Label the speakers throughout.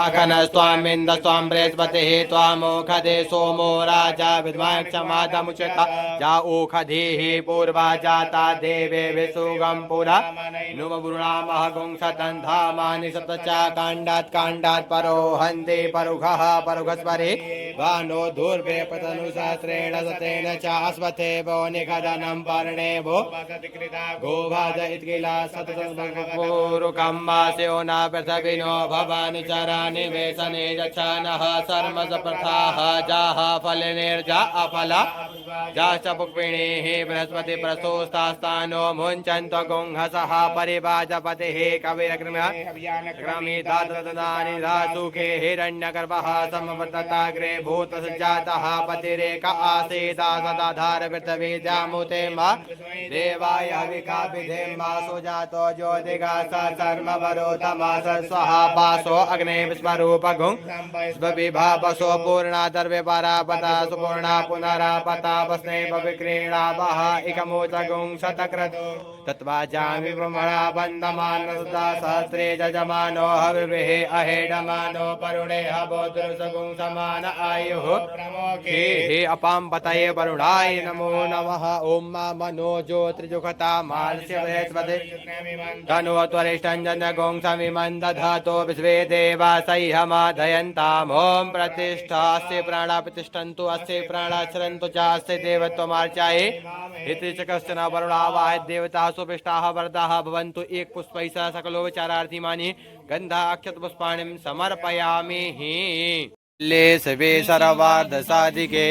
Speaker 1: अखनस्त्वामिन्द स्वां बृहस्पतिः त्वामोखधे सोमो राजा विद्वान् क्षमादमुच्यता जा ओखधीः पूर्वा जाता देवे विसुगं पुरा नुमबुरुणामः गुंसतन्धामानि सतचा काण्डात् परो हन्ति परुघः परुघस्परि वानो धूर्वे पतनुसहस्रेण सतेन चास्वथे वो निखदनं पर्णे वो गोभाज इत्किला सततपूरुकं वास्यो न पृथ्विनो भवानि चरानि वेसने यच्छानः सर्मसप्रथाः जाः फलनिर्जा अफला जाश्च पुष्पिणीः बृहस्पति प्रसोस्तास्तानो मुञ्चन्तो गुंहसः परिवाजपतिः कविरग्रमीदानि सुखे हिरण्यगर्भः समवर्तताग्रे भूतसज्जातः पतिरेक आसीता सदाधार पृथ्वी जामुते मा देवाय हविकाभिधेम सुजातो ज्योतिगा सर्मवरोतमास स्वहा पासो अग्ने विस्वरूपगुं स्वविभावसो पूर्णा दर्वे परापता सुपूर्णा पुनरापता वस्ने विक्रीणा वह इकमोचगुं शतक्रतु तत्वाजामि ब्रह्मणा बन्धमान सुता सहस्रे जजमानो हविर्भिः अहेडमानो परुणे हवोद्रुसगुं समान आयुः प्रमोखे अपां पतये वरुणाय नमो नमः ओम मनो ज्योतिर्जुखता मानस्य बृहस्पति धनो त्वरिष्ठञ्जनगुं समिमं दधातो विश्वे देवा सह्यमाधयन्ताम् ॐ प्रतिष्ठास्य प्राणा प्रतिष्ठन्तु अस्य प्राणा चरन्तु च अस्य देवत्वमार्चाये इति च कश्चन वरुणावाह देवता सुपिष्टाः वरदाः भवन्तु एक पुष्पैः सह सकलो विचारार्थिमानि गन्धा अक्षत पुष्पाणिं समर्पयामि ले सवे सर्वार्ध साधिके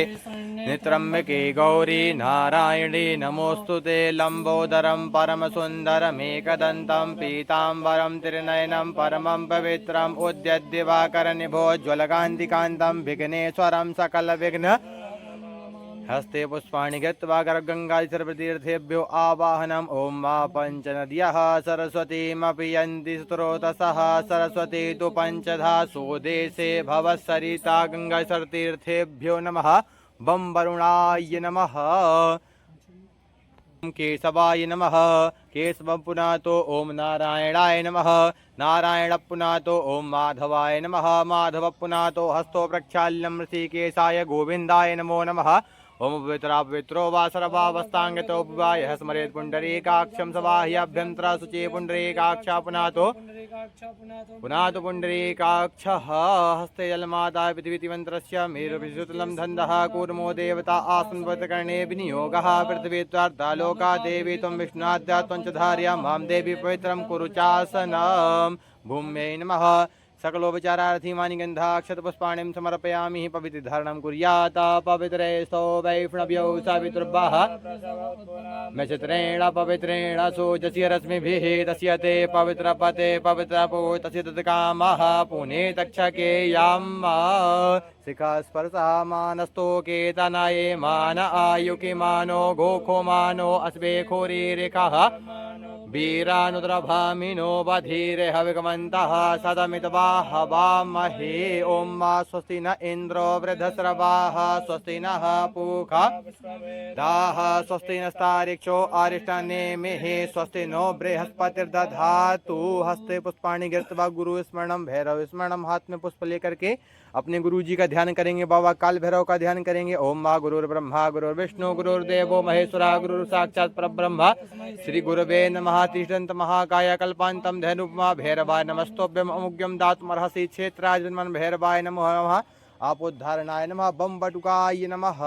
Speaker 1: नित्रम्बिके गौरी नारायणी नमोस्तुते लंबोदरं परम सुंदरमेकदन्तं पीताम्बरं त्रिनयनं परमं पवित्रम् उद्यत दिवाकरनिभोज्ज्वलकान्तिकान्तं विघ्नेश्वरं सकलविघ्न हस्ते पुष्पाणि गत्वा गंगाजलतीर्थेभ्यो आवाहनम् ओम मा पंचनद्यः सरस्वतीमपि यन्ति स्रोतसः सरस्वती तु पंचधा सोदेशे भवसरिता गंगाजलतीर्थेभ्यो नमः बम वरुणाय नमः केशवाय नमः केशवं पुनातो ओम नारायणाय नमः नारायण पुनातो ओम माधवाय नमः माधव पुनातो हस्तो प्रक्षाल्यं ऋषिकेशाय गोविन्दाय नमो नमः ओम पवित्रो वा सर्वावस्थांगतो यः स्मरेत् पुण्डरीकाक्षं सवाह्यभ्यन्तरा शुचि पुण्डरीकाक्षा पुनातो पुण्डरीकाक्षः हस्ते जलमाता पृथ्वीतिमन्त्रस्य मेरुविशुतलं धन्दः कूर्मो देवता आसन्वतकर्णे विनियोगः पृथ्वी त्वार्धा लोका देवी त्वं विष्णुनाद्या त्वं च धार्या मां देवी पवित्रं कुरु चासनं भूम्यै नमः सकलोपचारार्थीमानि गन्धाक्षतपुष्पाणिं समर्पयामि पवित्रधारणं कुर्यात् पवित्रेस्तो वैष्णव्यौ सावितृभ्यः नक्षत्रेण पवित्रेण सोजस्य रश्मिभिः तस्य ते पवित्रपते पवित्रपो तस्य तत्कामः पुने तक्षके यां शिखा स्पर्शः मानस्तोके तनये मान आयुके मानो गोखो मानो अस्वे खोरीरिकः वीरानुद्रभामिनो बधीरे हविगमन्तः सदमित्वा हवामहे ॐ मा स्वस्ति न इन्द्रो वृद्धस्रवाः स्वस्ति नः पूषा दाः स्वस्ति नस्तारिक्षो अरिष्टनेमिः स्वस्ति नो बृहस्पतिर्दधातु हस्ते पुष्पाणि गिरत्वा गुरु स्मरणं भैरव स्मरणं हाथ में पुष्प लेकर के अपने गुरु जी का ध्यान करेंगे बाबा काल भैरव का ध्यान करेंगे ओम मा गुरुर्ब्रह्मा गुरुर्विष्णु गुरुर्देवो महेश्वरा गुरु साक्षात् परब्रह्म श्री गुरुवे नमः तिष्ठन्त महाकाय कल्पान्तं धनुपमा भैरवाय नमस्तोभ्यम अमुग्यम दातुमर्हसि क्षेत्राजन्मन भैरवाय नमो नमः आपोद्धारणाय नमः बम बटुकाय नमः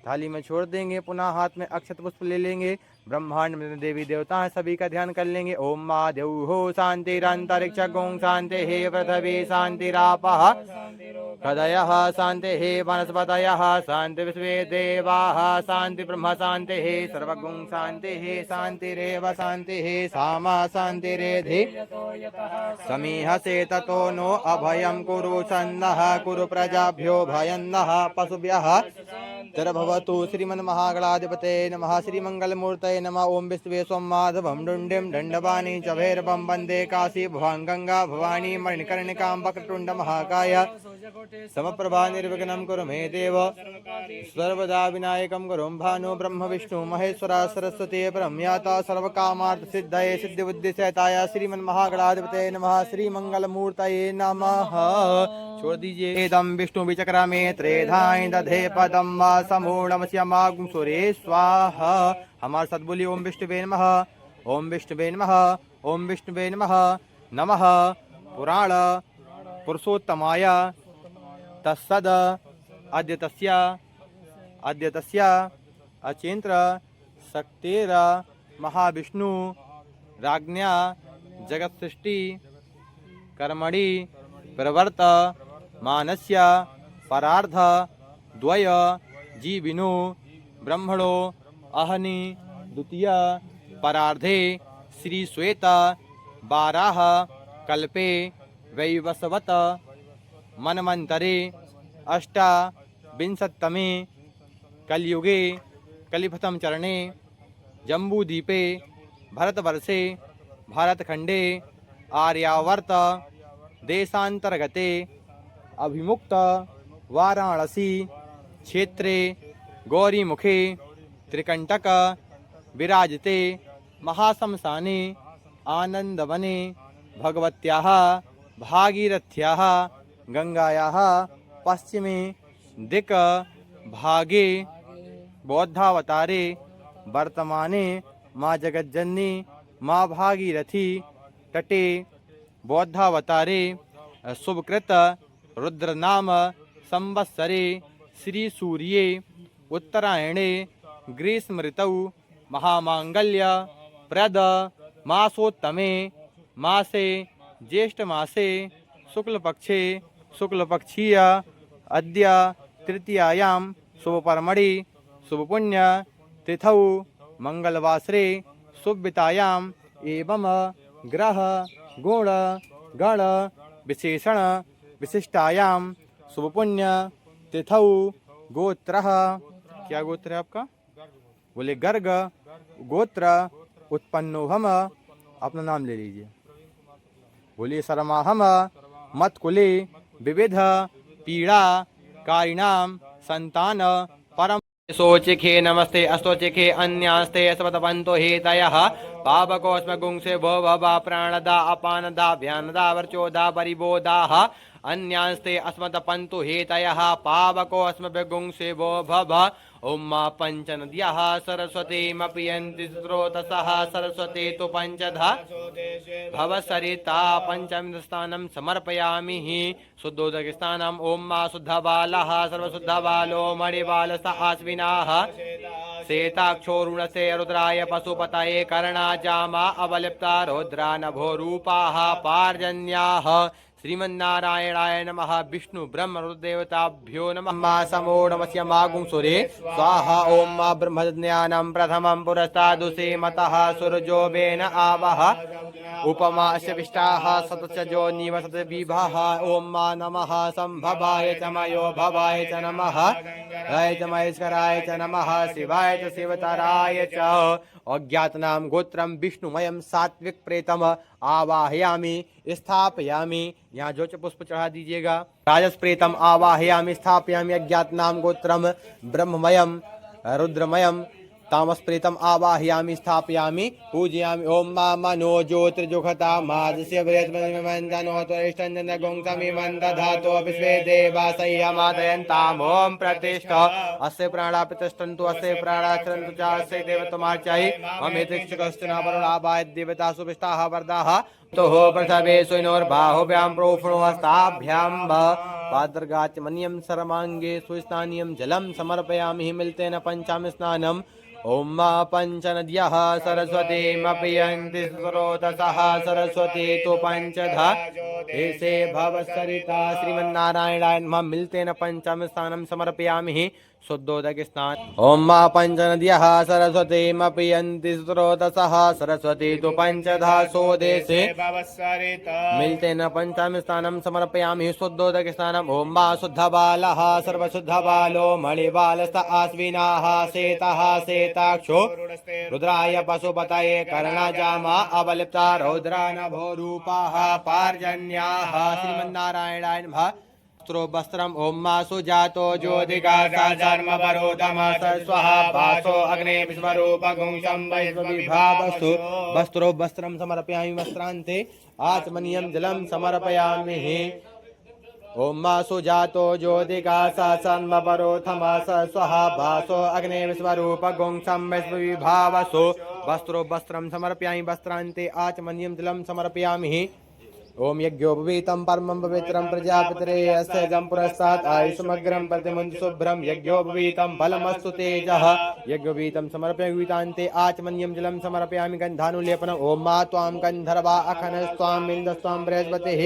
Speaker 1: थाली में छोड़ देंगे पुनः हाथ में अक्षत पुष्प ले लेंगे ब्रह्मांड में देवी देवता हैं सभी का ध्यान कर लेंगे ओम मा देवो शांतिरंतरिक्ष गों शांति हे पृथ्वी शांतिरापः हृदयः शांति हे वनस्पतयः शांति विश्वे देवाः शांति ब्रह्म शांति हे सर्वगुं शांति हे शांतिरेव शांति हे सामा शांतिरेधि समीहसे ततो नो अभयं कुरु छन्दः कुरु प्रजाभ्यो भयन्नः पशुभ्यः भवतु श्रीमन्महागणाधिपते नमः श्रीमङ्गलमूर्तये नमः ओं विश्वे सोममाधवं डुण्डिं दण्डपाणि च भैरवं वन्दे काशी भुवां गंगा भवानी मणिकर्णिकां वक्रतुण्डमहाकाय समप्रभा निर्विघ्नं कुरु मे देव सर्वदा विनायकं गुरुं भानु ब्रह्म विष्णु महेश्वरा सरस्वती परमयाता सर्वकामार्थसिद्धये सिद्धिबुद्धिसहिताय श्रीमन्महागणाधिपते नमः श्रीमङ्गलमूर्तये नमः। छोड़ दीजिए एदं विष्णु विचक्रमे त्रेधाय दधे पदम समूढ़मस्य मागुं सुरे स्वाहा। हमारे साथ बोलिए ओम विष्णुवे नमः ओम विष्णुवे नमः ओम विष्णुवे नमः। नमः पुराण पुरुषोत्तमाय तत्सद अद्य तस्य अचिंत्र शक्तेर महाविष्णु राज्ञा जगत सृष्टि कर्मणि प्रवर्त मानस्य परार्ध द्वय जीविनो ब्रह्मणो अहनि द्वितीय परार्धे श्री श्वेत बाराह कल्पे वैवस्वत मनमंतरे अष्टाविंशत्तमे कलयुगे कलिप्रथम चरणे जम्बूद्वीपे भरतवर्षे भारतखंडे आर्यावर्त देशांतर्गते अभिमुक्त वाराणसी क्षेत्रे गौरीमुखे त्रिकंटक विराजते महाशमशाने आनंदवने भगवत्याः भागीरथ्याः गंगायाः पश्चिमे दिक् भागे बौद्धावतारे वर्तमाने माँ जगज्जननी माँ भागीरथी तटे बौद्धावतारे शुभकृत रुद्रनाम संवत्सरे श्री सूर्ये उत्तरायणे ग्रीष्म ऋतौ महामांगल्य प्रद मासोत्तमे मासे ज्येष्ठ मासे शुक्लपक्षे शुक्लपक्षीय अद्य तृतीयायां शुभपर्मणि शुभपुण्य तिथौ मंगलवासरे शुभवितायाम् एवं ग्रह गुण गण विशेषण विशिष्टायां शुभपुण्य तिथौ गोत्र। क्या गोत्र है आपका? बोले गर्ग गोत्र उत्पन्नोहम। अपना नाम ले लीजिए। बोलिए शर्माहम मत्कुले विविध पीड़ा कारिणाम संतान परम सोचिखे नमस्ते अस्तोचिखे अन्यास्ते स्वतपंतो हेतयः पापकोस्म गुंसे भो भवा प्राणदा अपानदा व्यानदा वर्चोदा परिबोधाः अन्यास्ते अस्मत्पन्तु हेतयः पावकोस्म गुंसे भो भव उम्मा पंचनद्यः सरस्वतीमपि यन्ति स्रोतसः सरस्वती तु पंचधा भवसरिता पंचमस्थानं समर्पयामि शुद्धोदकस्थानम् उम्मा शुद्धबालः सर्वशुद्धबालो मणिबालस आश्विनाः श्वेताक्षोरुणसे रुद्राय पशुपतये कर्णाजामा अवलिप्ता रुद्रा नभोरूपाः पार्जन्याः श्रीमन्नारायणाय नमः विष्णु ब्रह्म रुद्रदेवताभ्यो नमः समो नमस्य मागुं सुरे स्वाहा ओम मा ब्रह्मज्ञानं प्रथमं पुरस्तादुषे मतः सूर्यो वेन आवह उपमास्य विष्टाः सतचजो निवसत विभः ओम मा नमः संभवाय च मयो भवाय च नमः राय च महेश्वराय च नमः शिवाय च शिवतराय च अज्ञातनाम गोत्रम विष्णुमयम सात्विक प्रेतम आवाहयामि स्थापयामि। यहाँ जो पुष्प चढ़ा दीजिएगा। राजस प्रेतम आवाहयामि स्थापयामि अज्ञातनाम गोत्रम ब्रह्ममयम रुद्रमयम तामस प्रेतम आवाहयामि स्थापयामि पूजयामि ओम मा मनो ज्योतिर्जुखता मादस्य वृत्तमन्दनोत्तरिष्टञ्जन गुंसमिमन्दधातो विश्वे देवासह्यमादयन्ताम् ओम प्रतिष्ठ अस्य प्राणा प्रतिष्ठन्तु अस्य प्राणा चरन्तु च अस्य देवतमार्चाहि ममेतिक्षकस्तुना वरुणाभाय देवता सुविष्टाः वरदाः तो प्रथमे सुनोर्बाहुभ्यां प्रोफणोहस्ताभ्यां पादर्गाच मन्यं सर्वांगे सुस्नानीयं जलं समर्पयामि मिलते न पंचाम स्नानम ओम पंचनद्यः सरस्वतीमपि यन्ति स्रोतसः सरस्वती तु पंचधा ऐसे भवसरिता श्रीमन्नारायणाय नमः। मिलते न पंचम स्थानम समर्पयामि शुद्धोदक स्नान। ओम मा पंचनद्यः सरस्वतीम पियन्ति स्रोतसः सरस्वती तु पंचधा सोदेशे मिलते न पंचम स्थानम समर्पयामि शुद्धोदक स्नानम। ओम मा शुद्ध बालः सर्वशुद्ध बालो मणिबालस्त आश्विनाः शेतः शेताक्षो रुद्राय पशुपतये कर्णजामा अवलिप्ता रौद्रा नभो रूपाः पार्जन्याः श्रीमन्नारायणाय नमः। वस्त्रम ओम मा सुजातो ज्योतिका साधर्म परोधमास स्वाहा भासो अग्ने विश्वरूप गुंशम वैश्वविभावस्तु। वस्त्रो वस्त्रम समर्पयामि वस्त्रान्ते आचमनीयं जलम समर्पयामि। ओम मा सुजातो ज्योतिका साधर्म परोधमास स्वाहा भासो अग्ने विश्वरूप गुंशम वैश्वविभावस्तु। वस्त्रो वस्त्रम समर्पयामि वस्त्रान्ते आचमनीयं जलम समर्पयामि। ओम यज्ञोपवीतं परमं पवित्रं प्रजापतिरे अस्य जं पुरस्तात् आयुष्मग्रं प्रतिमुञ्च शुभ्रं यज्ञोपवीतं फलमस्तु तेजः। यज्ञोपवीतं समर्पयामि गीतान्ते आचमनीयं जलं समर्पयामि गन्धानुलेपनम्। ओम मा त्वां गन्धर्वा अखनस्त्वां इन्द्रस्त्वां बृहस्पतिः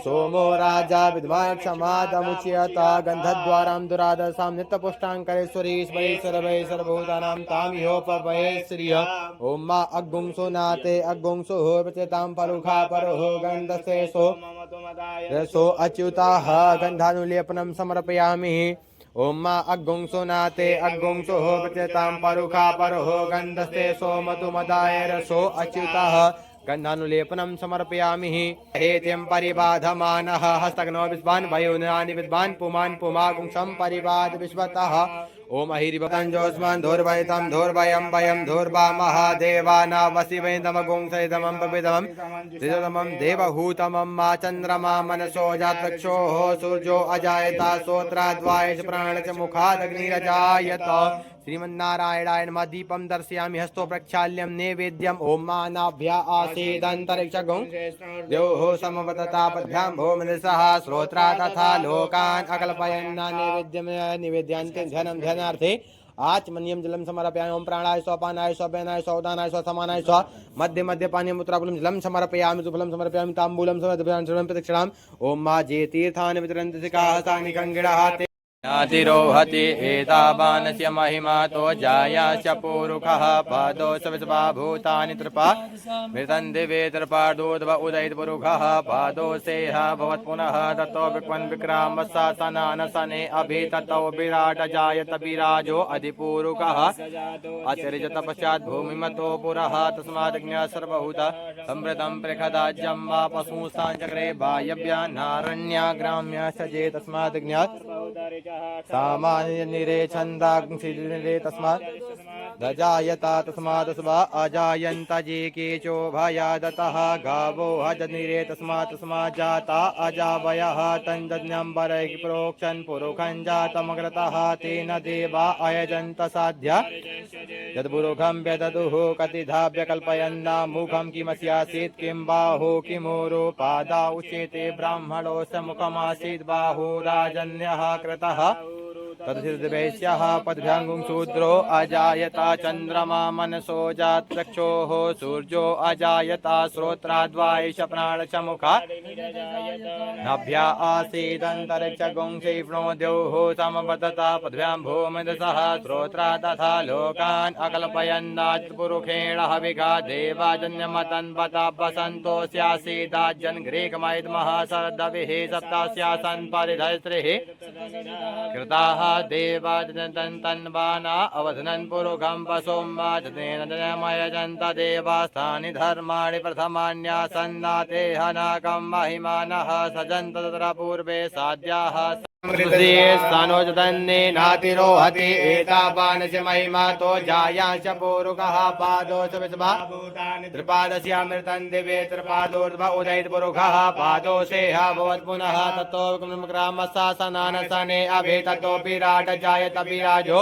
Speaker 1: सोमो राजा विद्वान् समादमुच्यत। गन्धद्वारां दुरादशां नित्यपुष्टाङ्करेश्वरीश्वरी सर्वै सर्वभूतानां तां ह्योपवये श्रिय। ओम मा अग्गुंसो नाते अग्गुंसो प्रचेतां परुखा परुः गन्धस्तेषो रसो अच्युताः गन्धानुलेपनं समर्पयामि। ओम मा अग्गुंसो नाते अग्गुंसो प्रचेतां परुखा परुः गन्धस्तेषो मधुमदाय रसो अच्युताः गन्धानुलेपनं समर्पयामि। हेत्यं परिबाधमानः हस्तग्नो विद्वान् वयोनानि विद्वान् पुमान् पुमागुंसं परिबाध विश्वतः। ओम अहिरिवतंजोस्मान् धूर्वयतं धूर्वयं वयं धूर्वा महादेवानावसिवैतमगुंसैतमं पवितमं त्रिजतमं देवहूतमं मा चन्द्रमा मनसो जातक्षोः सूर्यो अजायता सोत्राद्वायश प्राणच मुखादग्निरजायत। श्रीमन्नारायणाय नमः। दीपं दर्शयामि हस्तो प्रक्षाल्यं नैवेद्यम्। ओम मानाभ्या आसीदन्तरिक्षगुं द्योः समवततापद्भ्यां भूमिनिसः श्रोत्रा तथा लोकान् अकल्पयन् नैवेद्यं निवेद्यन्ते धनं धनार्थे आचमनीयं जलं समर्पयामि। ओम प्राणाय स्वपानाय स्वव्यनाय स्वउदानाय स्वसमानाय स्व मध्य मध्य पानीयं उत्तराकुलं जलं समर्पयामि। सुफलं समर्पयामि ताम्बूलं समर्पयामि प्रदक्षिणाम्। ओम मा जे तीर्थानि वितरन्ति सिकाः तानि कङ्गिणः ज्ञातिरोहति एतावानस्य महिमा तो जायास्य पूरुखः पादौ सविस्वा भूतानि त्रिपा मृतं दिवे त्रिपादोद्व उदयित पुरुखः पादौ सेह भवत् पुनः ततो विक्वन् विक्रामस्सनानसने अभि ततो विराट जायत विराजो अधिपूरुखः अचरित पश्चात् भूमिमतो पुरः तस्मात् ज्ञ सर्वभूत संवृतं प्रखदाज्यं वा पशुंस्ताञ्चक्रे वायव्या नारण्या ग्राम्य सजे तस्मात् ज्ञात् सामान्य निरे छन्दांसिरे तस्मात् दजायता तस्मात् स्व अजायन्त जे केचो भयादतः गावो हजनिरे तस्मात् तस्मात् जाता अजावयः तञ्जन्यं वरैः प्रोक्षन् पुरुखं जातमग्रतः तेन देवा अयजन्त साध्या यद्पुरुखं व्यददुः कतिधा व्यकल्पयन्ना मुखं किमस्यासीत् किं बाहो किमूरो पादा उच्यते ब्राह्मणोऽस्य मुखमासीत् बाहो राजन्यः कृतः तदधिर्दिवैश्यः पद्भ्याङ्गुं शूद्रो अजायता चन्द्रमा मनसो जातचक्षोः सूर्यो अजायता श्रोत्राद्वायश प्राणच मुखा नभ्या आसीदन्तरिक्षगुंसैप्नो द्योः समवदता पद्भ्यां भूमिदसः श्रोत्रा तथा लोकान् अकल्पयन्नात्पुरुषेण हविगा देवाजन्यमतन्वता वसन्तोऽस्यासीदाज्जन् ग्रीकमैद्मः सरदविः सप्तास्यासन् परिधस्त्रिः कृताः देवाजन्तन्वाना अवधनन् पुरुखं पशुं वाचतेन जनमयजन्त देवास्थानि धर्माणि प्रथमान्यासन्नाते हनाकं महिमानः सजन्त तत्र पूर्वे साध्याः स्थानोजतन्ने नातिरोहति एतावानस्य महिमा तो जायांश पूरुखः पादोश विस्वा त्रिपादस्यामृतं दिवे त्रिपादोर्ध्व उदयित पुरुखः पादोषेह भवत् पुनः ततो ग्रामशासनानसने अभि ततो विराट जायत विराजो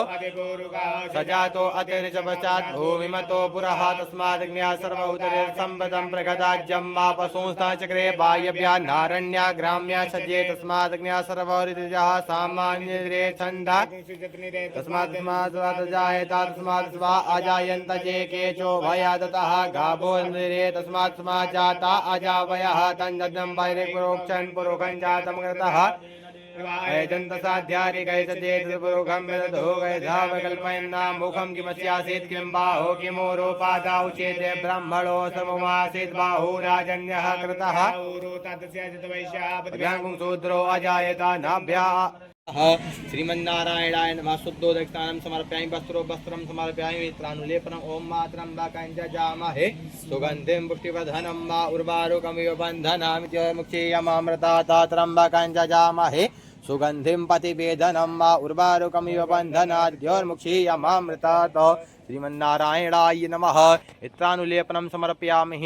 Speaker 1: सजातो अतिरिच पश्चात् भूमिमतो पुरः तस्मात् ज्ञा सर्वभूतैर्सम्पदं प्रगदाज्यं मा पशुंस्ता चक्रे वायव्या नारण्या ग्राम्या सज्जे तस्मात् ज्ञा सर्वहृदि प्रजाः सामान्यरे छन्दा तस्मात् जायता तस्मात् स्वा अजायन्त ये केचो भयादतः गावो निरे तस्मात् स्मा जाता अजावयः तन्जनं वैरिपुरोक्षन् पुरोखं जातं कृतः ऐजन्त साध्यारि कैसचेत् पुरोखं विदधो गैधावकल्पयन्ना मुखं किमस्यासीत् किं बाहो किमोरोपादाौ चेत् ब्रह्मणो सममासीत् बाहु राजन्यः कृतः शूद्रो अजायता नाभ्या श्रीमन्नारायणाय नमः शुद्धो दक्षिणानं समर्पयामि वस्त्रं समर्पयामि मित्रानुलेपनम् ॐ मातरं वा कञ्जजामहे सुगन्धिं पुष्टिवर्धनं वा उर्वारुकमिव बन्धनामि च मुक्षीयमामृतातात्रं वा कञ्जजामहे सुगन्धिं पतिवेदनं वा उर्वारुकमिव बन्धनाद्योर्मुक्षीयमामृतात् श्रीमन्नारायणाय नमः इत्रानुलेपनं समर्पयामि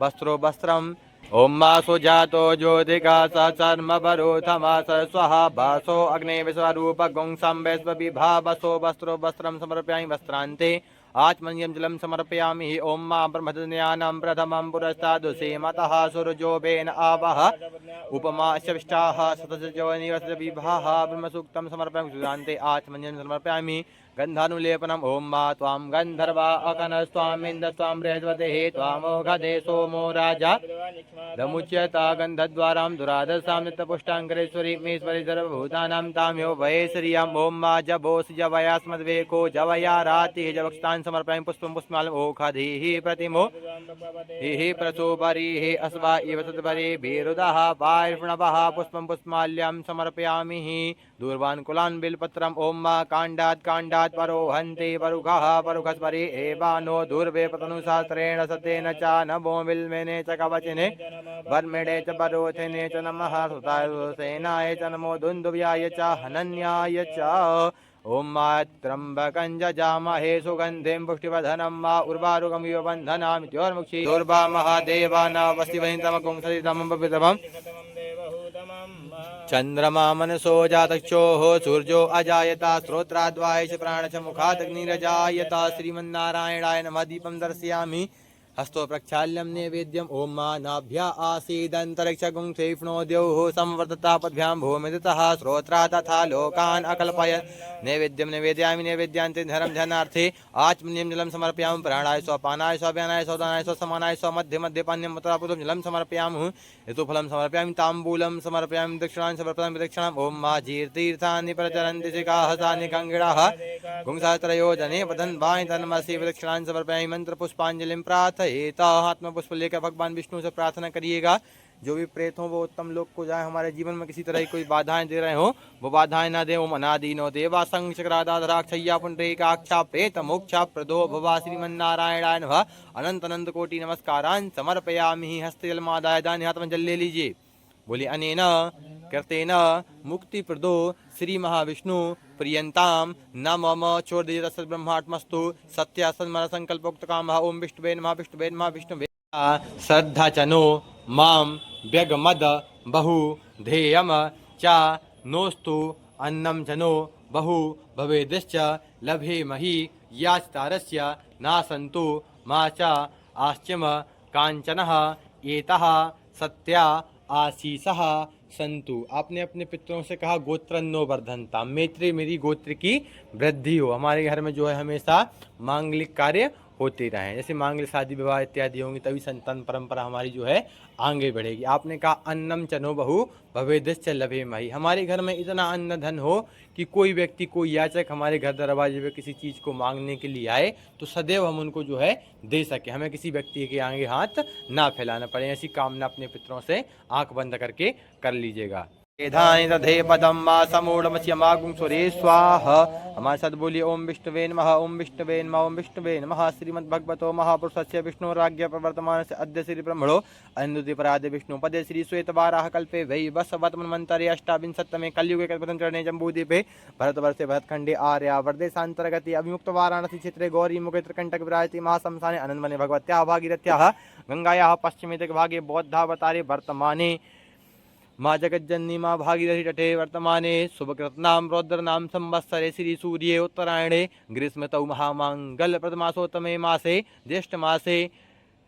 Speaker 1: वस्त्रं ओं मासो जातो ज्योतिका स चर्म वरोधमा स्वहा भासो अग्ने विश्वरूप गुंसं वैश्वविभावसो वस्त्रं समर्पयामि वस्त्रान्ते आत्मन्यं जलं समर्पयामि ओं मा ब्रह्मज्ञानं प्रथमं पुरस्तादुसेमतः सूर्योवेन आवह उपमाश्यविष्टाः सतजो निवसविभाः ब्रह्मसूक्तं समर्पयामि सुरान्ते आत्मन्यं समर्पयामि गन्धानुलेपनम् ओं मा त्वां गन्धर्वा अकनस्त्वामिन्द्रस्त्वां बृहस्पतिः त्वामोघदे सोमो राजा दमुच्यता गन्धद्वारां दुरादशां नित्यपुष्टाङ्करेश्वरी मेश्वरी सर्वभूतानां तां यो वये श्रियम् ओं मा जभोसि जवयास्मद्वेको जवया रातिः जवक्षतान् समर्पयामि पुष्पं पुष्पमालम् ओखाधीः प्रतिमो हि प्रसोपरिः अस्वा इव सत्परि भीरुदः वायुर्णवः पुष्पं पुष्पमाल्यं समर्पयामि दूर्वान् कुलान् बिल्पत्रम् ओं मा काण्डात् परोहन्ति परुखः परुखस्परि एवानो दूर्वे पतनुशास्त्रेण सतेन च नभो बिल्मेने च कवचिने वर्मिणे च परोथिने च नमः सुताय सेनाय च नमो दुन्दुभ्याय च हनन्याय च ओं मा त्र्यम्बकं जजामहे सुगन्धिं पुष्टिवर्धनं वा उर्वारुकमिव बन्धनामि द्योर्मुक्षी दुर्वा महादेवानावस्तिवहितमकुं सतितमं पवित्रमं चंद्रमा मनसो जातक्षोः सूर्यो अजायता श्रोत्राद्वायश प्राणच मुखादग्निरजायता श्रीमन्नारायणाय नमः दीपं दर्शयामि हस्तो प्रक्षाल्यं नैवेद्यम् ओं मा नाभ्या आसीदन्तरिक्षगुं क्षेप्णोद्योः संवर्धता पद्भ्यां भूमितः श्रोत्रा तथा लोकान् अकल्पयन् नैवेद्यं निवेदयामि नैवेद्यान्ते धर्म धनार्थे आचमनीयं जलं समर्पयामि प्राणाय स्वपानाय स्वव्यानाय स्वदानाय स्वसमानाय स्वमध्ये मध्ये पान्यं मतरापुतं जलं समर्पयामि ऋतुफलं समर्पयामि ताम्बूलं समर्पयामि दक्षिणां समर्पयामि दक्षिणाम् ओं मा जीर्तीर्थानि प्रचरन्ति शिखाः सानि गङ्गिडाः गुंसात्रयोजने पतन् वाणि तन्मसि दक्षिणां समर्पयामि मंत्रपुष्पाञ्जलिं प्रार्थयेत आत्मपुष्प लेकर भगवान विष्णु से प्रार्थना करिएगा जो भी प्रेत हो वो उत्तम लोक को जाए हमारे जीवन में किसी तरह की कोई बाधाएं दे रहे हो वो बाधाएं ना दे ओम अनादीनो देवा संग चक्रादाधराक्षय्या पुंडरीकाक्षा प्रेत मोक्षा प्रदो भवा श्रीमन्नारायणाय नमः अनंत अनंत कोटि नमस्कारान् समर्पयामि हस्तजलमादाय दान हाथ में जल ले लीजिए बोले अनेन कृतेन मुक्ति प्रदो श्री महाविष्णु प्रियंताम न मम चोर्दय ब्रह्मात्मस्तु सत्य सन्मन संकल्पोक्त काम ओम विष्णुवे नमः विष्णुवे नमः विष्णुवे श्रद्धा चनो माम व्यगमद बहु ध्येयम च नोस्तु अन्नम जनो बहु भवेदिश्च लभेमहि याचतारस्य नासन्तु मा च आश्चम कांचनः एतः सत्या आशीषः संतु। आपने अपने पितरों से कहा गोत्रन्नो वर्धनता मैत्री मेरी गोत्र की वृद्धि हो। हमारे घर में जो है हमेशा मांगलिक कार्य होते रहें, जैसे मांगलिक शादी विवाह इत्यादि होंगे तभी संतान परंपरा हमारी जो है आगे बढ़ेगी। आपने कहा अन्नम चनो बहु भवेदिश्च लभेमहि, हमारे घर में इतना अन्न धन हो कि कोई व्यक्ति कोई याचक हमारे घर दरवाजे पे किसी चीज़ को मांगने के लिए आए तो सदैव हम उनको जो है दे सके, हमें किसी व्यक्ति के आगे हाथ ना फैलाना पड़े। ऐसी कामना अपने पितरों से आंख बंद करके कर लीजिएगा। धानि तथे पदम मा समूढ़मस्य मागुं सुरे स्वाहा। हमारे साथ बोलिए ओम विष्णुवे नमः ओम विष्णुवे नमः ओम विष्णुवे नमः। श्रीमद्भगवतो महापुरुषस्य विष्णुराज्ञा प्रवर्तमानस्य अद्य श्री ब्रह्मणो अनुदिपराधे विष्णु पदे श्री श्वेतवाराह कल्पे वै वसवतमन्वन्तरे अष्टाविंशत्तमे कलियुगे कल्पतंत्रणे जम्बूद्वीपे भरतवर्षे भरतखंडे आर्यावर्देशान्तर्गते अभिमुक्त वाराणसी क्षेत्रे गौरीमुखे त्रिकंटक विराजते महाशंसाने अनन्वने भगवत्याः भागीरथ्याः गंगायाः पश्चिमे दिग्भागे बौद्धावतारे वर्तमाने माँ जगज्जननी माँ भागीरथी तटे वर्तमाने शुभकृतनाम रौद्रनाम संवत्सरे श्री सूर्ये उत्तरायणे ग्रीष्मतौ महामांगल प्रथमासोत्तमे मासे ज्येष्ठ मासे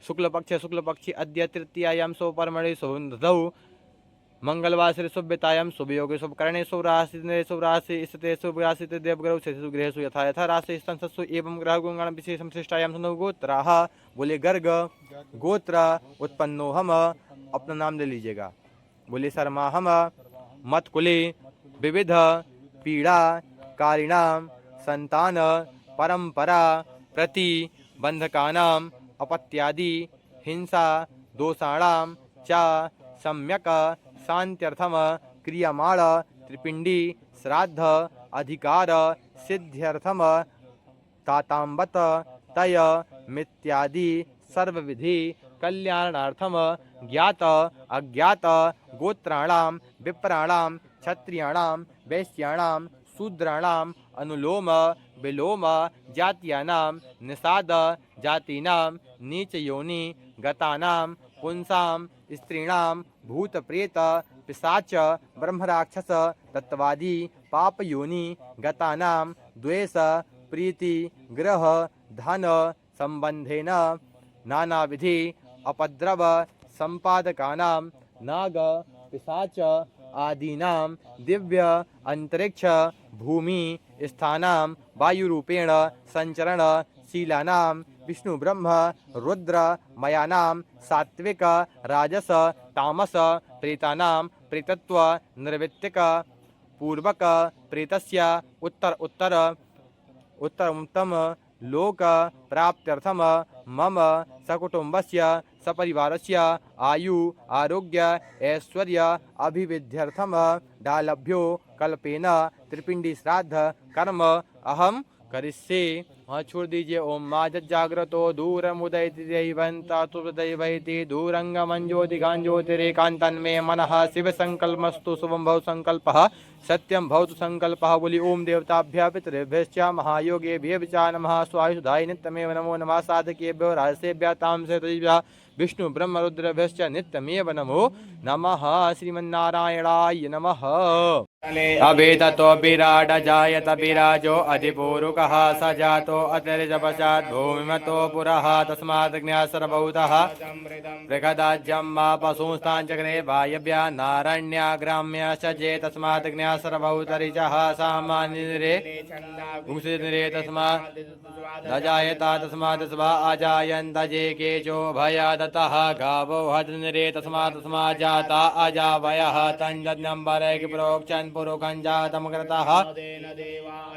Speaker 1: शुक्लपक्षे अद्य तृतीयायां सोपर्मणे सौन्दौ मंगलवासरे शुभ्यतायां शुभयोगे शुभकरणे शुभराशि शुभराशि स्थिते शुभराशि देवग्रह स्थितेषु गृहेषु यथा यथा राशि स्तंसु एवं ग्रह गुणगण विशेषं श्रेष्ठायां सनो गोत्राः। बोले गर्ग गोत्र उत्पन्नो हम, अपना नाम ले लीजिएगा। बोले शर्मा हम, मत कुले विविध पीड़ा कारिणाम संतान परंपरा प्रति बंधकानाम अपत्यादि हिंसा दोषाणाम च सम्यक शांत्यर्थम क्रियमाण त्रिपिंडी श्राद्ध अधिकार सिद्ध्यर्थम तातांबत तय मित्यादि सर्वविधि कल्याणार्थम ज्ञात अज्ञात गोत्राणाम विप्राणाम क्षत्रियाणाम वैश्याणाम शूद्राणाम अनुलोम विलोम जातीयानां निषाद जातीनां नीचयोनि गतानां पुंसां स्त्रीणां भूत प्रेत पिशाच ब्रह्मराक्षस तत्वादि पापयोनि गतानां द्वेष प्रीति ग्रह धन संबंधेन नानाविधि अपद्रव संपादकानां नाग पिशाच आदीनां दिव्य अंतरिक्ष भूमि स्थानां वायुरूपेण संचरण शीलानां विष्णु ब्रह्म रुद्र मयानां सात्विक राजस तामस प्रेतानां प्रेतत्व निर्वित्तिक पूर्वक प्रेतस्य उत्तर उत्तम लोक प्राप्त्यर्थम मम सकुटुंबस्य सपरिवारस्य आयु आरोग्य ऐश्वर्य अभिवृद्ध्यर्थम डालभ्यो कल्पेन त्रिपिंडी श्राद्ध कर्म अहम करिष्ये। वहाँ छोड़ दीजिए। ओम मा जाग्रतो दूरमुदयति दैवन्ता तुदैवैति दूरंगमंज्योतिगांज्योतिरेकांतन्मे मनः शिव संकल्पमस्तु शुभं भव संकल्पः सत्यं भवतु संकल्पः। बोली ओम देवताभ्यः पितृभ्यश्च महायोगेभ्यः विचा नमः स्वायुधाय नित्यमेव नमो नमः साधकेभ्यो राजसेभ्यः तामसेभ्यः विष्णु ब्रह्म रुद्रभ्यश्च नित्यमेव नमो नमः। श्रीमन्नारायणाय नमः। अभेदतो विराट जायत विराजो अधिपूरुकः स जातो अतिर्जपशात् भूमिमतो पुरः तस्मात् ज्ञासर्वभूतः बृहदाज्यं मा पशुंस्ताञ्चक्रे वायव्या नारण्या ग्राम्य सजे तस्मात् ज्ञासर्वभूतरिचः सामान्यरे गुंसिरे तस्मात् अजायता तस्मात् स्वा अजायन्त जे केचो भयादतः गावो हतनिरे तस्मात् तस्मात् जाता अजावयः तञ्जन्यम्बरे प्रोक्षन् पुरुषं जातं कृतः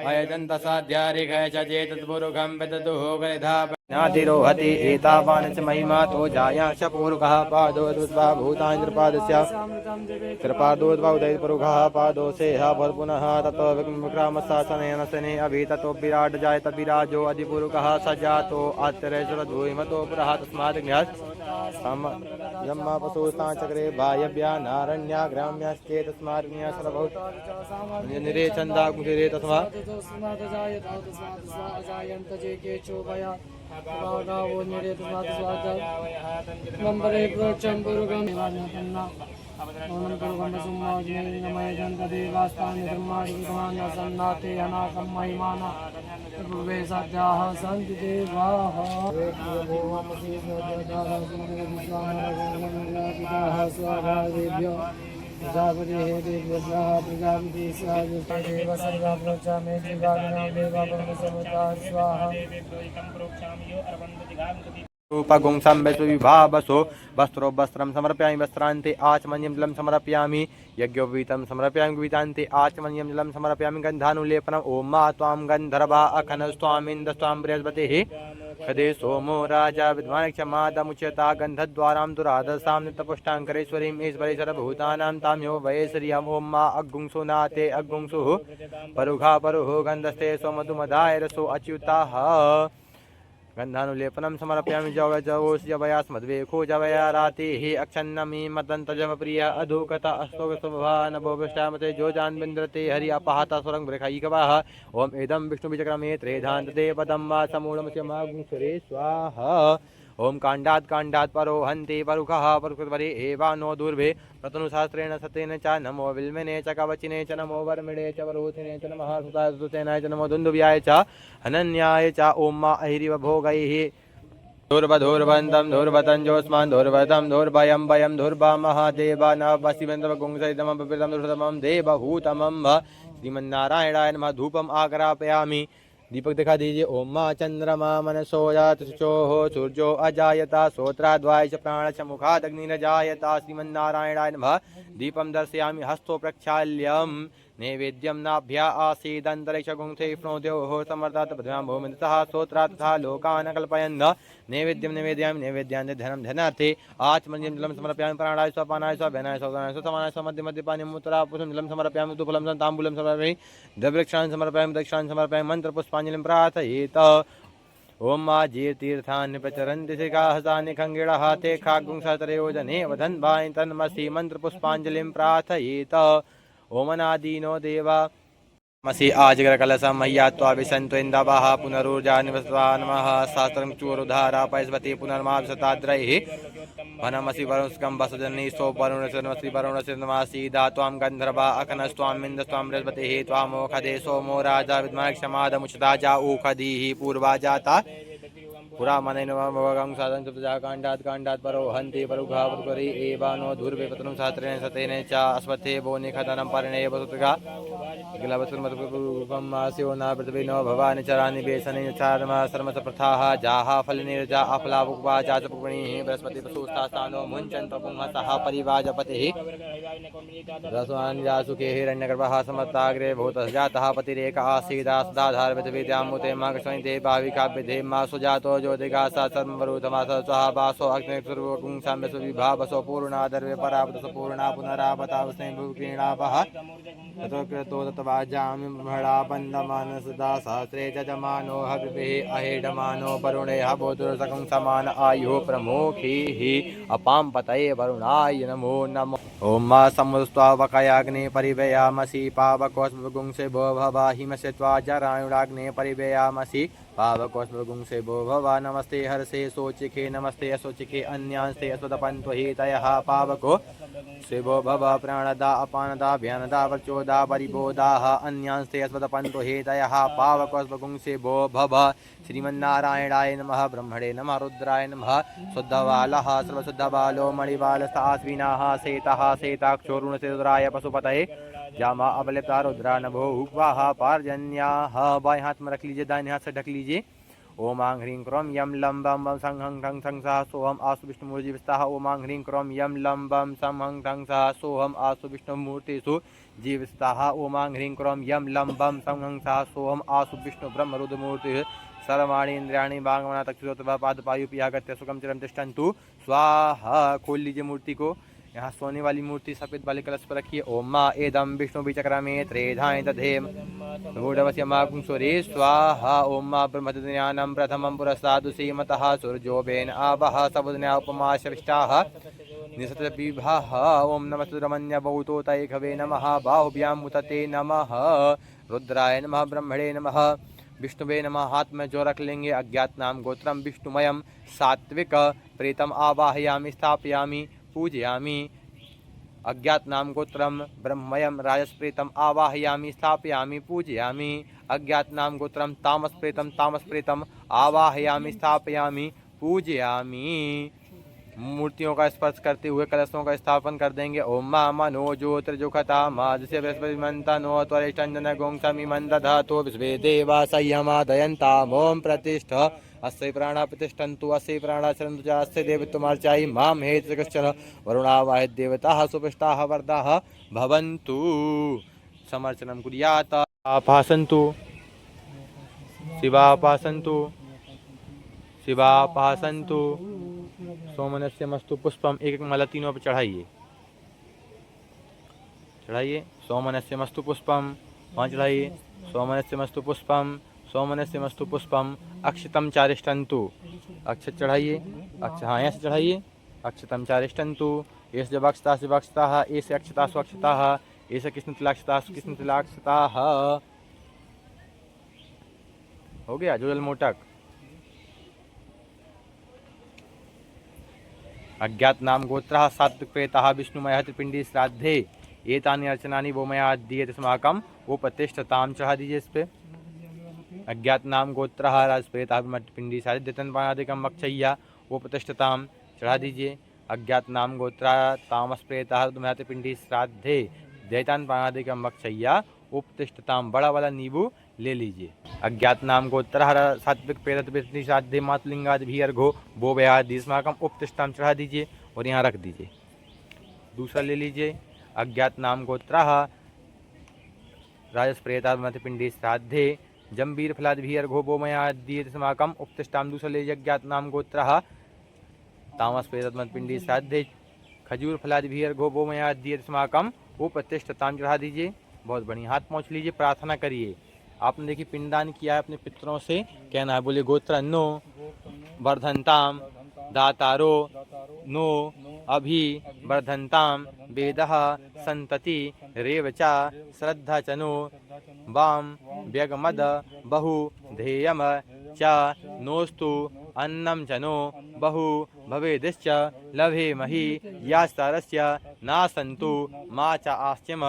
Speaker 1: अयजन्त साध्यारिघय च चेतत्पुरुषं विदधुः गृधा ज्ञातिरोहति एतावान् च महिमा तो जाया च पुरुषः पादो द्वा भूताञ्जपादस्य कृपादोद्वा उदयपुरुषः पादोषेह पुनः ततो विक्रमशासनेन शने अभिततो विराट जायत विराजो अधिपुरुषः स जातो आत्रेश्वरधूमतो पुरः तस्मात् ज्ञास्मा पशुस्ताञ्चक्रे वायव्या नारण्या ग्राम्याश्चे तस्मात् ज्ञासर्वभूत निरे छन्दाकुरे तस्मात् गावो निरे तस्मात् नंबरे प्रोक्षं पुरुषं ओम पुरुषं सुमाज्ञे नमः जन्तदेवास्तानि धर्माणि सन्नाते अनाकं महिमाना पूर्वे सद्याः सन्ति देवाः ओम स्वाहादेभ्यो प्रजापति हे देव्यः प्रजापति स्वाहा सर्वा प्रोक्षामि जीवानां देवा परमसमता स्वाहा रूपगुंसं विभावसो वस्त्रो वस्त्रं समर्पयामि वस्त्रान्ते आचमनीयं जलं समर्पयामि यज्ञोपवीतं समर्पयामि गीतान्ते आचमनीयं जलं समर्पयामि गन्धानुलेपनम् ओम मा त्वां गन्धर्वा अखनस्त्वामिन्द्रस्त्वां बृहस्पतिः कदे सोमो राजा विद्वान् क्षमादमुच्यता गन्धद्वारां दुराधसां नित्यपुष्टाङ्करेश्वरीं ईश्वरी सर्वभूतानां तां यो वयेश्वर्यम् ओम मा अग्गुंसो नाते अग्गुंसुः परुघा परुः गन्धस्ते सोमधुमदाय रसो अच्युताः गन्धानुलेपनं समर्पयामि जवयास्मद्वेखो जवया रातिः अक्षन्नमी मतन्तजमप्रिय अधोकता अस्तोकस्वभा नभोभिष्टामते जोजान्विन्द्रते हरि अपहाता स्वरं वृखैकवाः ओम इदं विष्णुविचक्रमे त्रेधान्तते पदं वा समूलमस्य मागुंसरे स्वाहा ओम कांडात् कांडात् परो हन्ति परुखः परुकृतपरि एवानो दूर्भे प्रतनुशास्त्रेण सतेन च नमो विल्मने च कवचिने च नमो वर्मिणे च वरोधिने च नमः सुताय च नमो दुन्दुव्याय च हनन्याय च ओम मा अहिरिव भोगैः धूर्वधूर्वन्तं धूर्वतञ्जोस्मान् धूर्वतं धूर्भयं भयं धूर्वामः देवानावसिवन्तमगुंसैतमं पपितं दुर्तमं देवभूतमं भ श्रीमन्नारायणाय नमः। धूपम आग्रापयामि। दीपक दिखा दीजिए। ओम मा चंद्रमा मनसो जात शुचोः सूर्यो अजायता श्रोत्राद्वाय च प्राण च मुखादग्निरजायता। श्रीमन्नारायणाय नमः। दीपं दर्शयामि हस्तो प्रक्षाल्यं नैवेद्यं नाभ्या आसीदन्तरिक्षगुंसे विष्णोद्योः समर्थात् पद्भ्यां भूमितः स्तोत्रा तथा लोकान् कल्पयन् नैवेद्यं निवेदयामि। नैवेद्यान्ते धनं धनार्थे आचमनीयं जलं समर्पयामि। प्राणाय स्वपानाय स्वभ्यनाय स्वदानाय स्वसमानाय स्वमध्य मध्यपानीयं उत्तरापुरुषं जलं समर्पयामि। धूपलं ताम्बूलं समर्पयामि। द्रव्यक्षान् समर्पयामि। दक्षान् समर्पयामि। मन्त्रपुष्पाञ्जलिं प्रार्थयेत्। ओम मा जीर्तीर्थानि प्रचरन्ति शिखाहसानि खङ्गिणः ते खाग्गुंसहस्रयोजने वधन् वायं तन्मसि मन्त्रपुष्पाञ्जलिं प्रार्थयेत्। ओमनादीनो देवा मसी आजगर कलशं मह्यात्वा विसन्तो इन्दवः पुनरुर्जा निवसता नमः। शास्त्रं चूरुधारा पैस्वती पुनर्मा विशताद्रैः वनमसि वरुणस्कं वसुजनी सो वरुणस्य वरुणस्य नमासीदा त्वां गन्धर्वा अकनस्त्वां मिन्दस्त्वां बृहस्पतिः त्वामोखदे सोमो राजा विद्महे क्षमादमुचिता जा ऊखदीः पूर्वा जाता पुरा मनैनवं साधन काण्डात् काण्डात् परो हन्ति परुघा परुकरी एवानो धूर्वेपतनं सहस्रेण सतेन च अस्वत्थे वो निखदनं परिणे वसुतगा गिलवसुर्मतपुरूपं मास्यो न पृथ्वी नो भवानि चरानि बेसने चारमा सर्मस प्रथाः जाहा फलनिर्जा अफलावुक्वा चाचपुक्मणिः बृहस्पति पशुस्तास्तानो मुञ्चन् तपुंहसः परिवाजपतिः रसवान्यासुखे हिरण्यगर्भः समत्ताग्रे भूतः जातः पतिरेक आसीदा सदाधार पृथ्वीद्यामुते माघस्वनिते भाविकाभ्यधे मा सुजातो ज्योतिगा सा सर्वरूतमास स्वः वासो अग्निर्गुंसाम्यसुविभावसो पूर्णादर्वे परावतसो पूर्णा पुनरावतावस्मै भूक्रीणापः ततो कृतो तत्वाजामि ब्रह्मणापन्दमानसदा सहस्रे जजमानो हविभिः अहेडमानो वरुणे हवोदुर्सकं समान आयुः प्रमुखीः अपां पतये वरुणाय नमो नमः। ओम मा समुस्त्वावकयाग्ने परिवेयामसि पावकोऽस्मगुंसे भो भवा हिमसे त्वा जरायुणाग्ने परिवेयामसि पावकोऽस्मगुंसे भो भवा। नमस्ते हर्षे शोचिखे नमस्ते अशोचिखे अन्यांस्ते अस्वदपन्त्व हितयः पावको शिवो भव प्राणदा अपानदा भ्यानदा वर्चोदा परिबोधाः अन्यांस्ते अस्वदपन्त्व हेतयः पावकोऽस्मगुंसे भो भव। श्रीमन्नारायणाय नमः। ब्रह्मणे नमः। रुद्राय नमः। शुद्धबालः सर्वशुद्धबालो मणिबालस्तास्विनाः सेतः सेताक्षोरुणसे रुद्राय पशुपतये जामा अबलिता रुद्रा नभो हुक्वाहा पार्जन्याः। बाएं हाथ में रख लीजिए, दाहिने हाथ से ढक लीजिए। ओम आं ह्रीं क्रोम यम लम बम बम सं हं ठं सं सः सोहम आसु विष्णुमूर्ति विस्ताः। ओम आं ह्रीं क्रोम यम लम बम सं हं ठं सः सोहम आसु विष्णुमूर्तिषु जीविस्ताः। ओम आं ह्रीं क्रोम यम लम बम सं हं सः सोहम आसु विष्णु ब्रह्म रुद्रमूर्तिः सर्वाणि इंद्रियाणि बांगमना तक्षुरोत्तभा पादपायुपियागत्य सुखम चिरम तिष्ठन्तु स्वाहा। खोल लीजिए मूर्ति को। यहाँ सोने वाली मूर्ति सफेद वाले कलश पर रखिए। ओम मा एदम विष्णु विचक्रमे त्रेधाय तधेम भूडवस्य माकुंसुरे स्वाहा। ओम मा ब्रह्मज्ञानं प्रथमं पुरस्तादु सीमतः सूर्योबेन आवः सबुदन्या उपमाशविष्टाः निसतविभाः। ओम नमस्तु रमण्य बहुतोतये खवे नमः। बाहुभ्यां मुतते नमः। रुद्राय नमः। ब्रह्मणे नमः। विष्णुवे नमः। हाथ में जो रख लेंगे अज्ञात नाम गोत्रम विष्णुमयम सात्विक प्रीतम आवाहयामि स्थापयामि पूजयामि। अज्ञात नाम गोत्रम ब्रह्मयम राजस्प्रीतम आवाहयामि स्थापयामि पूजयामि। अज्ञात नाम गोत्रम तामसप्रीतम आवाहयामि स्थापयामि पूजयामि। मूर्तियों का स्पर्श करते हुए कलशों का स्थापन कर देंगे। ओम मा मनो ज्योतिर्जुखता मादस्य बृहस्पति मंतनो त्वरिष्ठंजन गोंसमि मंदधातो विश्वे देवा संयमादयन्ताम्। ओम प्रतिष्ठ अस्य प्राणा प्रतिष्ठन्तु अस्य प्राणा चरन्तु च अस्य देवत्वमार्चायि मां हेतु कश्चन वरुणावाहित देवताः सुपृष्टाः वरदाः भवन्तु। समर्चनं कुर्यात्। आपासन्तु शिवापासन्तु शिवापासन्तु। सोमनस्य मस्तु पुष्पम एक एक माला तीनों पर चढ़ाइए चढ़ाइए। सोमनस्य मस्तु पुष्पम वहाँ चढ़ाइए। सोमनस्य मस्तु पुष्पम सोमनस्य मस्तु पुष्पम अक्षतम चारिष्ठन्तु। अक्षत चढ़ाइए। हाँ यहाँ से चढ़ाइए। अक्षतम चारिष्ठन्तु। एस जब अक्षता से अक्षता एस अक्षता स्वक्षता एस कृष्ण तिलाक्षता कृष्ण तिलाक्षता। हो गया जोजल मोटक। अज्ञात नाम गोत्रः सात्विक प्रेतः विष्णुमयः त्रिपिंडी श्राद्धे एतानि अर्चनानि वो मया दीयते स्माकं वो प्रतिष्ठताम। चढ़ा दीजिए इस पे। अज्ञात नाम गोत्रः राजप्रेता मठपिंडी साधितन पाणादिकम मक्षय्या उपतिष्ठताम चढ़ा दीजिए। अज्ञात नाम गोत्रा तामस प्रेता पिंडी श्राद्धे दैतान पाणादिकम मक्षय्या उपतिष्ठताम बड़ा वाला नींबू ले लीजिए। अज्ञात नाम गोत्रः सात्विक प्रेत पिंडी श्राद्धे मातुलिंगादि भी अर्घो वो व्याधिस्माकम उपतिष्ठताम चढ़ा दीजिए और यहाँ रख दीजिए। दूसरा ले लीजिए। अज्ञात नाम गोत्रः राजस प्रेता पिंडी श्राद्धे जम्बीर फलाद भी अर्घो वो मयादिस्माकम उपतिष्ठताम। दूसरा ले लीजिए। अज्ञात नाम गोत्रः तामस प्रेत पिंडी श्राद्धे खजूर फलाद भी अर्घो वो मयादिस्माकम उपतिष्ठताम चढ़ा दीजिए। बहुत बढ़िया। हाथ पहुँच लीजिए, प्रार्थना करिए। आपने देखिए पिंडदान किया है अपने पितरों से, कहना है बोले गोत्र नो वर्धनताम दातारो नो अभि वर्धनताम वेदः संतति रेवचा श्रद्धा चनो वाम व्यगमद बहु ध्येयम च नोस्तु अन्नम चनो बहु भवेदिश्च लभे मही यास्तरस्य नासन्तु मा च आस्यम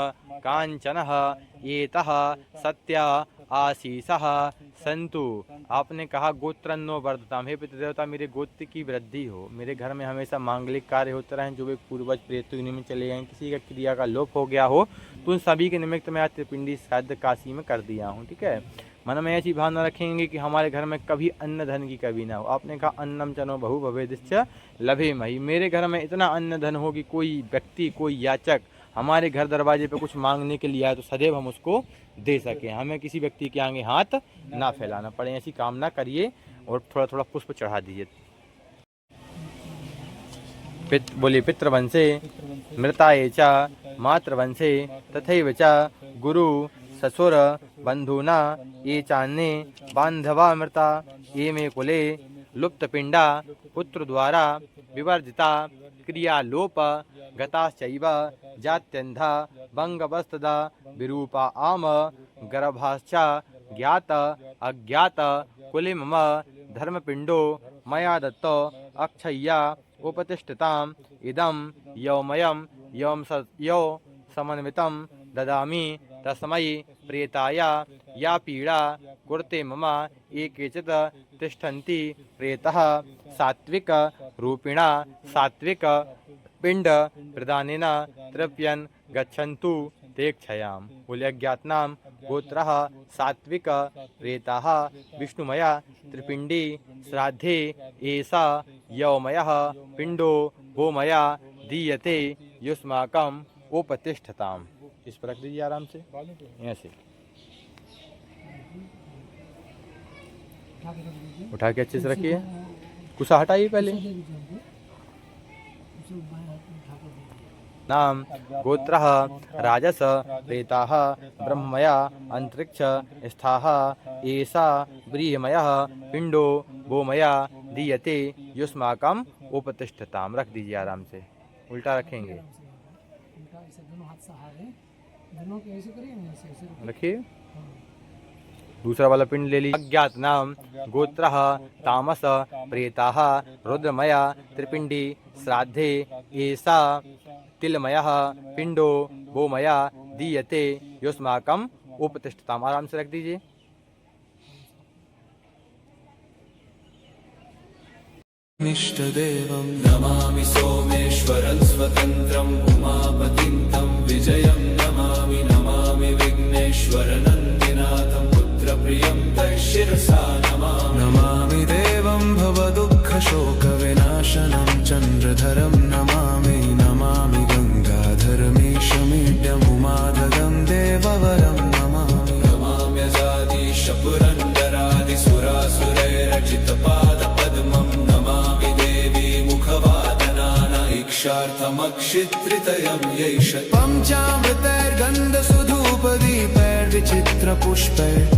Speaker 1: कांचनः एतः सत्य आशीषः संतु। आपने कहा गोत्रन्नो वर्धताम, हे पितृदेवता मेरे गोत्र की वृद्धि हो, मेरे घर में हमेशा मांगलिक कार्य होते रहें, जो वे पूर्वज प्रेतयुनि में चले गए, किसी का क्रिया का लोप हो गया हो तो उन सभी के निमित्त मैं आज त्रिपिंडी श्राद्ध काशी में कर दिया हूँ। ठीक है, मन में ऐसी भावना रखेंगे कि हमारे घर में कभी अन्न धन की कमी ना हो। आपने कहा अन्नम चनो बहु भवेदिश्च लभे मही, मेरे घर में इतना अन्न धन हो कि कोई व्यक्ति कोई याचक हमारे घर दरवाजे पे कुछ मांगने के लिए आए तो सदैव हम उसको दे सकें, हमें किसी व्यक्ति के आगे हाथ ना फैलाना पड़े, ऐसी कामना करिए और थोड़ा थोड़ा पुष्प चढ़ा दीजिए। बोलिए पितृवंशे मृताये च मातृवंशे तथैव च गुरु ससुर बंधुना ये चान्ने बांधवा मृता ये मे कुले लुप्त पिंडा पुत्र द्वारा विवर्जिता क्रियालोप गताश्चैव जात्यंधा बंगवस्तदा विरूपा आम गर्भाश्च ज्ञात अज्ञात कुले मम धर्मपिंडो मया दत्तो अक्षय्या उपतिष्ठताम इदं यौमयं यौ समन्वितं ददामि तस्मै प्रेताय या पीड़ा कुरुते मम ये केचित् तिष्ठन्ति प्रेतः सात्विक रूपिणा सात्विक पिंड प्रदानेन तृप्यन् गच्छन्तु ते क्षयाम। बोले अज्ञातनाम गोत्रः सात्विक प्रेताः विष्णुमया त्रिपिंडी श्राद्धे एषा यौमयः पिंडो गोमया दीयते युष्माकम उपतिष्ठताम। इस पर रख दीजिए आराम से, ऐसे उठा के अच्छे से रखिए, कुछ हटाइए पहले। नाम गोत्रः राजस प्रेताः ब्रह्मया अंतरिक्ष स्थाः एषा व्रीहमयः पिंडो गोमया दीयते युष्माकम उपतिष्ठताम। रख दीजिए आराम से, उल्टा रखेंगे, रखिए। दूसरा वाला पिंड ले लीजिए। अज्ञात नाम गोत्रः तामस प्रेताः रुद्रमया त्रिपिंडी श्राद्धे एषा तिलमयः पिंडो गोमया दीयते युष्माकम उपतिष्ठताम। आराम से रख दीजिए।
Speaker 2: निष्ठदेवं नमामि सोमेश्वरं स्वतन्त्रं उमापतिं तं विजयं नमामि नमामि विघ्नेश्वर नन्दिनाथं पुत्रप्रियं तैशिरसा नमामि नमामि देवं भवदुःखशोकविनाशनं चन्द्रधरं नमामि नमामि गङ्गाधरमीशमीड्यमुमाधगं देववरं नमामि नमाम्यजादिशपुरन्दरादिसुरासुरैरचितपादपद्मं नमामि देवी मुखवादनाना इक्षार्थमक्षित्रितयं यैष पञ्चामृतैर्गन्धसुधूपदीपैर्विचित्रपुष्पैः